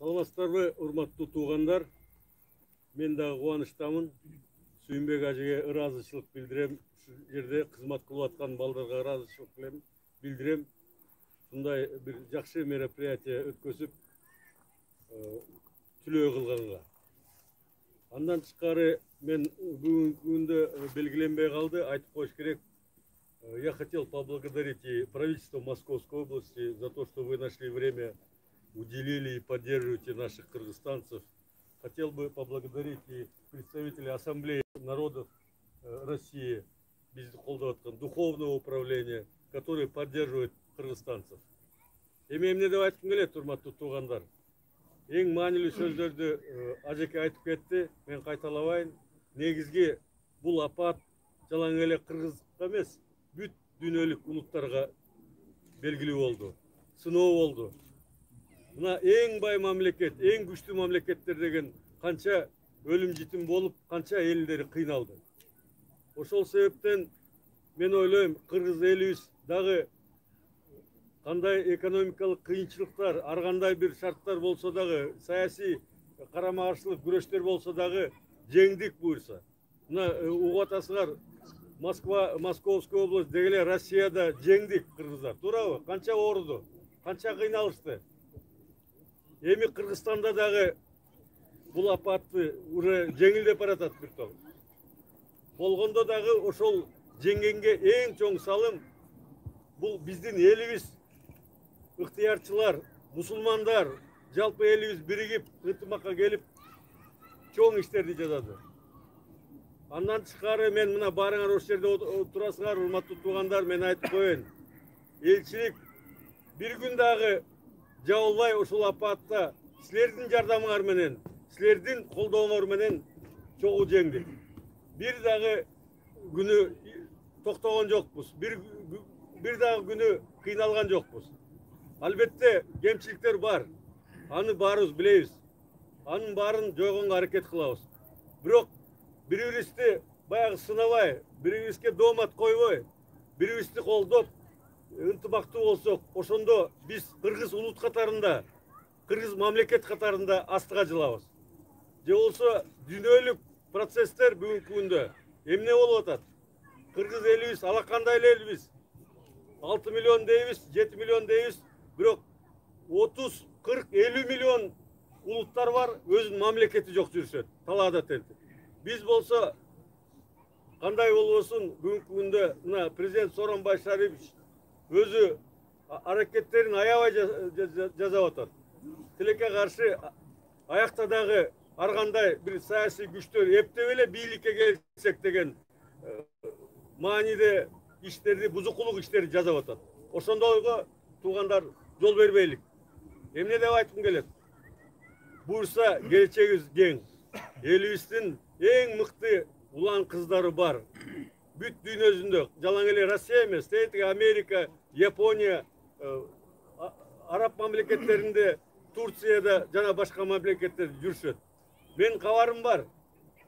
Саламатсыздарбы, урматтуу туугандар. Мен дагы кубанычтамын. Сүйүнбек ажыга ыраазычылык билдирем. Ушул жерде кызмат кылып аткан балдарга ыраазычылык билдирем. Ушундай бир жакшы мероприятие өткөзүп, түлөө кылганга. Андан тышкары мен бүгүнкү күндө белгиленбей калды, айтып коюш керек. Я хотел поблагодарить и правительство Московской области за то, что вы нашли время, уделили и поддерживаете наших кыргызстанцев. Хотел бы поблагодарить и представителей Ассамблеи народов России, духовного управления, которые поддерживают кыргызстанцев. Эмне деп айткым келет, урматтуу туугандар. Эң маанилүү сөздөрдү ажеке айтып кетти, мен кайталабайын. Негизги бул апат жалаң эле кыргызга эмес, бүт дүйнөлүк улуттарга белгилүү болду, сыноо болду. Мына эң бай мамлекет, эң күчтүү мамлекеттер деген канча өлүм житим болуп, канча элдери кыйналды. Ошол себептен мен ойлойм, кыргыз элибиз дагы кандай экономикалык кыйынчылыктар, ар кандай бир шарттар болсо дагы, саясий карама каршылык күрөштөр болсо дагы жеңдик буюрса. Мына угуп атасыңар, Московская область дегеле Россияда жеңдик кыргыздар. Туурабы? Канча ооруду, канча кыйналышты. Эми Кыргызстанда дагы бул апатты уже жеңилдеп баратат бир топ. Болгондо дагы ошол жеңгенге эң чоң салым бул биздин элибиз, ыктыярчылар, мусулмандар, жалпы элибиз биригип, ынтымакка келип, чоң иштерди жасады. Андан тышкары мен мына барыңар ошол жерде турасыңар, урматтуу туугандар, мен айтып коеюн. Элчилик бир күн дагы жабылбай ушул апатта силердин жардамыңар менен, силердин колдооңор менен чогуу жеңдик. Бир дагы күнү токтогон жокпуз. Бир дагы күнү кыйналган жокпуз. Албетте кемчиликтер бар. Аны баарыбыз билебиз. Анын баарын жойгонго аракет кылабыз. Бирок бири-бирибизди баягы сынабай, бири-бирибизге доомат койбой, бири-бирибизди колдоп, ынтымактуу болсок, ошондо биз кыргыз улут катарында, кыргыз мамлекет катарында астыга жылабыз. Же болсо дүйнөлүк процесстер бүгүнкү күндө эмне болуп атат? Кыргыз элибиз алакандай элбиз. 6 миллион дейбиз, 7 миллион дейбиз, бирок 30, 40, 50 миллион улуттар бар, өзүнүн мамлекети жок жүрүшөт, талаада тентип. Биз болсо кандай болбосун, бүгүнкү күндө мына президент Сооронбай Шарипович өзү аракеттерин аябай жасап атат. Тилекке каршы аякта дагы ар кандай бир саясий күчтөр эптеп эле бийликке келсек деген мааниде иштерди, бузукулук иштерди жасап атат. Ошондойго туугандар жол бербейлик. Эмне деп айткым келет? Буюрса келечегибиз кең. Элибиздин эң мыкты улан кыздары бар. Бүт дүйнө жүзүндө, жалаң эле Россия эмес, Америка, Япония, араб мамлекеттеринде, Турцияда жана башка мамлекеттерде жүрүшөт. Мен кабарым бар.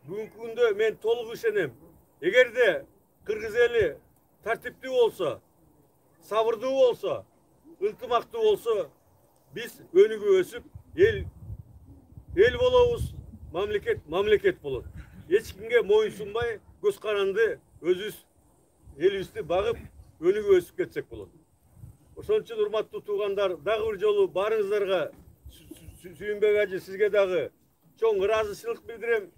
Бүгүнкү күндө мен толук ишенем. Эгерде кыргыз эли тартиптүү болсо, сабырдуу болсо, ынтымактуу болсо, биз өнүгүп өсүп, эл болобуз, мамлекет болот. Эч кимге моюнсунбай, көз каранды өзүбүз элибизди багып, өнүгүп өсүп кетсек болот. Ошон үчүн урматтуу туугандар, дагы бир жолу баарыңыздарга, Сүйүнбек ажы, сизге дагы чоң ыраазычылык билдирем.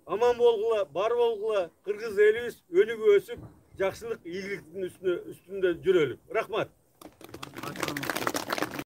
Аман болгула, бар болгула, кыргыз элибиз өнүгүп өсүп, жакшылык, ийгиликтин үстүндө жүрөлүк. Рахмат.